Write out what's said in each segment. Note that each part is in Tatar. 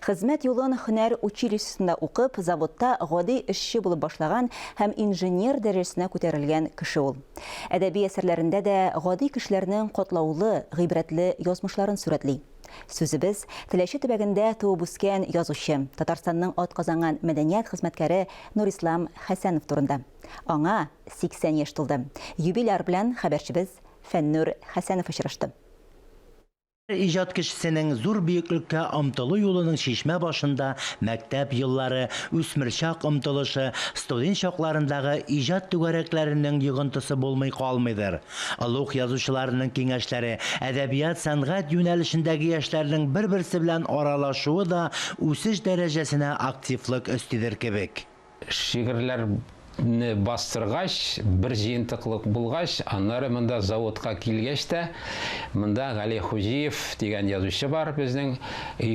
Хезмәт юлын һөнәр училищесында укып, заводта гади эшче булып башлаган һәм инженер дәрәҗәсенә күтәрелгән кеше ул. Әдәби әсәрләрендә дә гади кешеләрнең катлаулы, гыйбрәтле язмышларын сурәтли. Сүзебез Теләче төбәгендә туып үскән язучы, Татарстанның атказанган мәдәният хезмәткәре Нурислам Хәсәнов турында. Аңа 80 яшь тулды. Юбиляр белән хәбәрчебез Фәннур Хәсәнов очрашты. Ижад кешесенең зур бөеклеккә омтылу юлының шишмә башында мәктәп еллары, үсмер чак омтылышы, студент чакларындагы ижад түгәрәкләренең йогынтысы булмый калмыйдыр. Улуг язучыларның киңәшләре, әдәбият, сәнгать юнәлешендәге яшьләрнең бер-берсе белән аралашуы да үсеш дәрәҗәсенә активлык өстидер кебек. Шигырьләр бастыргач, бір жиынтыклык булгач, аннары монда заводка килгәч тә, монда Гали Хуҗиев дигән язучы бар безнең.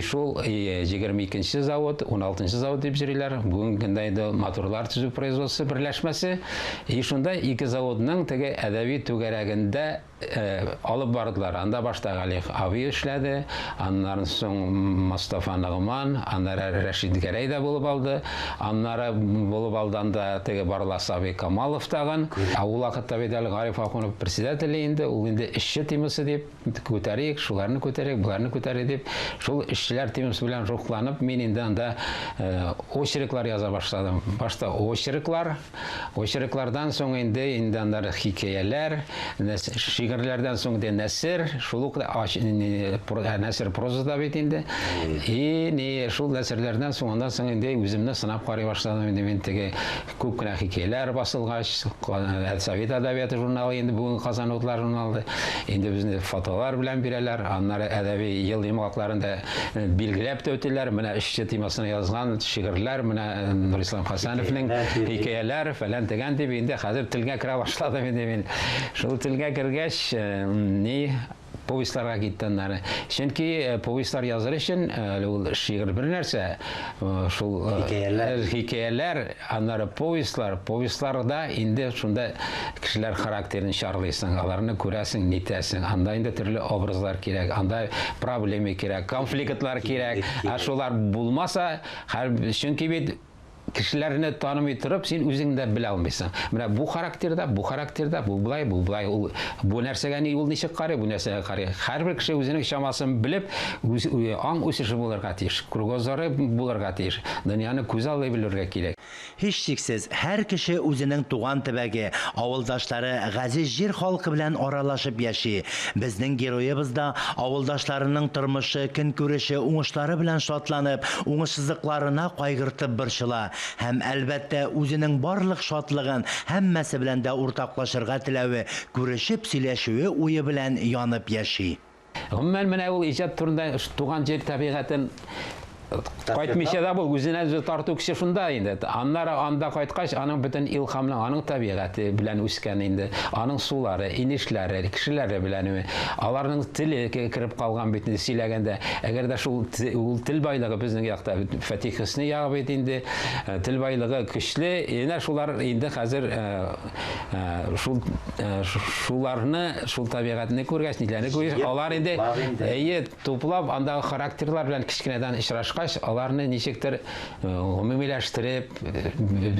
Шул 22-нче завод, 16-нчы завод дип йөриләр. Бүгенге көндә инде моторлар төзү производство берләшмәсе. Шунда ике заводның теге әдәби түгәрәгендә алып бардылар. Анда башта Гали абый эшләде, аннан соң Мустафа Нагман, аннары Рәшид Гәрәй дә булып алды, аннары булып алганда теге Барлас Абый Камалов тагын. Ул вакытта бит әле Гариф Ахунов председателе инде, ул инде эшче темасы дип күтәрик, шуларны күтәрик, буларны күтәрик дип, шул эшчеләр темасы белән рухланып, мин инде анда очерклар яза башладым. Башта очерклардан соң инде аннары хикәяләр, шигырьләрдән соң инде нәсер, шул ук нәсер прозада бит инде. Шул нәсерләрдән соң инде үземне сынап карый башладым. Инде мин теге күп кенә хикәяләр басылгач, Совет әдәбияты журналы инде бүген Казан утлар журналы. Инде безне фотолар белән бирәләр, аннары әдәби ел йомгакларында билгеләп тә үтәләр. Менә эшче темасын язган шигырьләр, менә Нурислам Хәсәновның хикәяләр фәлән дигән дип инде хәзер телгә керә башладым инде мин. Шул телгә кергәч, повестларга киттеннәр. Чөнки повестлар языр өчен ул шигырь бер нәрсә, шул хикәяләр, аннары повестларда инде шунда кешеләр характерын чарлыйсың, аларны күрәсең, нитәсең. Анда инде төрле образлар кирәк, анда проблема кирәк, конфликтлар кирәк. Шулар булмаса, чөнки бит кешеләрне танымый торып, син үзең дә белә алмыйсың. Менә бу характерда, бу булай, бу нәрсәгә ул ничек карый, бу нәрсәгә карый. Һәрбер кеше үзенең чамасын белеп, аң үсеше булырга тиеш, кругозоры булырга тиеш. Дөньяны күз алып белергә кирәк. Һич шиксез, һәр кеше үзенең туган төбәге, авылдашлары, газиз җир халкы белән аралашып яши. Безнең героебыз да авылдашларының тормышы, көнкүреше, уңышлары белән шатланып, уңышсызлыкларына кайгыртып борчыла. Һәм әлбәттә үзенең барлык шатлыгын һәммәсе белән дә уртаклашырга теләве, күрешеп сөйләшүе уе белән янып яши. Гомумән менә ул иҗат турында туган җир табигатен кайтмыйча да бул үзенә үзе тарту кеше шунда инде. Аннары анда кайткач, аның бөтен илһамны, аның табигаты белән үскән инде. Аның сулары, инешләре, кешеләре белән аларның теле кирип калган бит инде сөйләгәндә. Әгәр дә шул тел байлыгы безнең якта Фатих Хөсни ягы бит инде тел байлыгы көчле, инде шулар инде хәзер шул табигатны күргәч, ниләрне күргәч, алар инде туплап андагы характерлар белән кичкенәдән очрашкан. Аларны ничектер гомумиләштереп,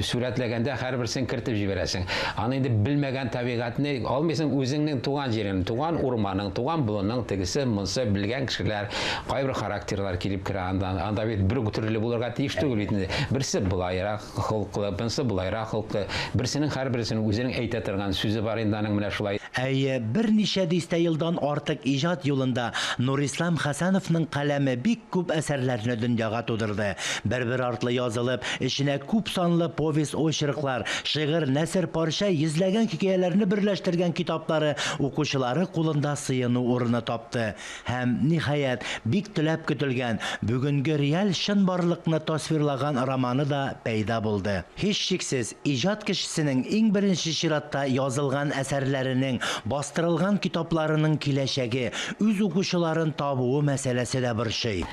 сүрәтләгәндә һәрберсен кертеп җибәрәсең. Аны инде белмәгән табигатны алмыйсың, үзеңнең туган җирен, туган урманның, туган болынның тегесе, монсы белгән кешеләр, кайбер характерлар килеп керә. Анда бит бер төрле булырга тиеш түгел инде. Берсе булайрак холкы, берсе булайрак холкы. Берсенең һәрберсенең үзенең әйтә торган сүзе бар инде аның менә шулай. Берничә дистә елдан артык иҗат юлында Нурислам Хәсәновның каләме бик күп әсәрләрне дөньяга тудырды. Бер артлы язылып, эченә күп санлы повесть, очерклар, шигырь, нәсер, парча, йөзләгән хикәяләрне берләштергән китаплары укучылары кулында сыену урыны тапты. Һәм ниһаять бик теләп көтелгән бүгенге реаль чынбарлыкны тасвирлаган романы да пәйда булды. Һич шиксез, иҗат кешесенең иң беренче чиратта язылган әсәрләренең, бастырылган китапларының киләчәге, үз укучыларын табуы мәсьәләсе дә борчый.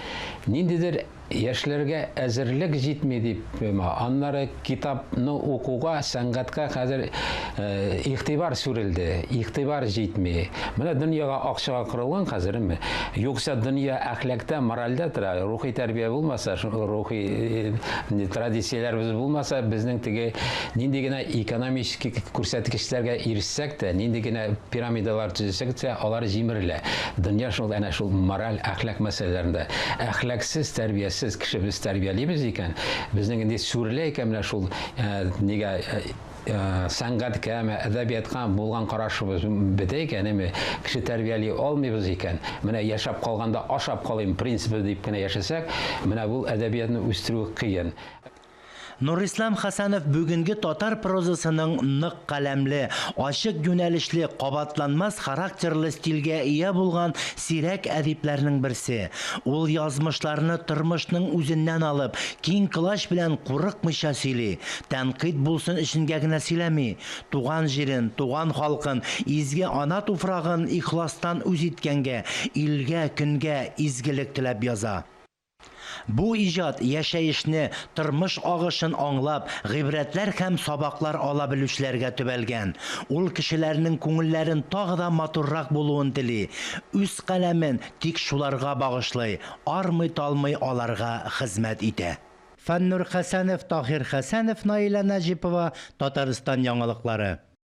Ниндидер яшьләргә әзерлек җитми дип, аннары китапны укуга, сәнгатькә хәзер игътибар сүрелде, игътибар җитми. Менә дөньяга акчага кырылган хәзерме? Юкса дөнья әхлакта, моральдә тора, рухи тәрбия булмаса, рухи традицияләрбез булмаса, безнең теге нинди генә экономик күрсәткечләргә ирешсәк тә, нинди генә пирамидалар төзесәк тә, алар җимерелә. Дөнья шул әнә шул мораль, әхлак мәсьәләләрендә. Әхлаксыз, тәрбиясез кеше без тәрбиялибез икән, безнең инде сүрелә икән менә шул нигә сәнгатькә, әдәбиятка булган карашыбыз бетә икән, кеше тәрбияли алмыйбыз икән. Менә яшәп калганда ашап калыйм принципы дип кенә яшәсәк, менә бу әдәбиятны үстерү кыен. Нурислам Хәсәнов бүгенге татар прозасының нык каләмле, ачык юнәлешле, кабатланмас характерлы стилгә ия булган сирәк әдипләрнең берсе. Ул язмышларны тормышның үзеннән алып, киң клаш белән курыкмыйча сөйли. Тәнкыйть булсын өченгә генә сөйләми. Туган җирен, туган халкын, изге ана туфрагын ихластан үз иткәнгә, илгә, көнгә изгелек теләп яза. Бу иҗат яшәешне, тормыш агышын аңлап, гыйбрәтләр һәм сабаклар ала белүчеләргә төбәлгән. Ул кешеләрнең күңелләрен тагы да матуррак булуын тели. Үз каләмен тик шуларга багышлый, армый-талмый аларга хезмәт итә. Фәннур Хәсәнов, Тахир Хәсәнов, Наилә Нәҗипова, Татарстан яңалыклары.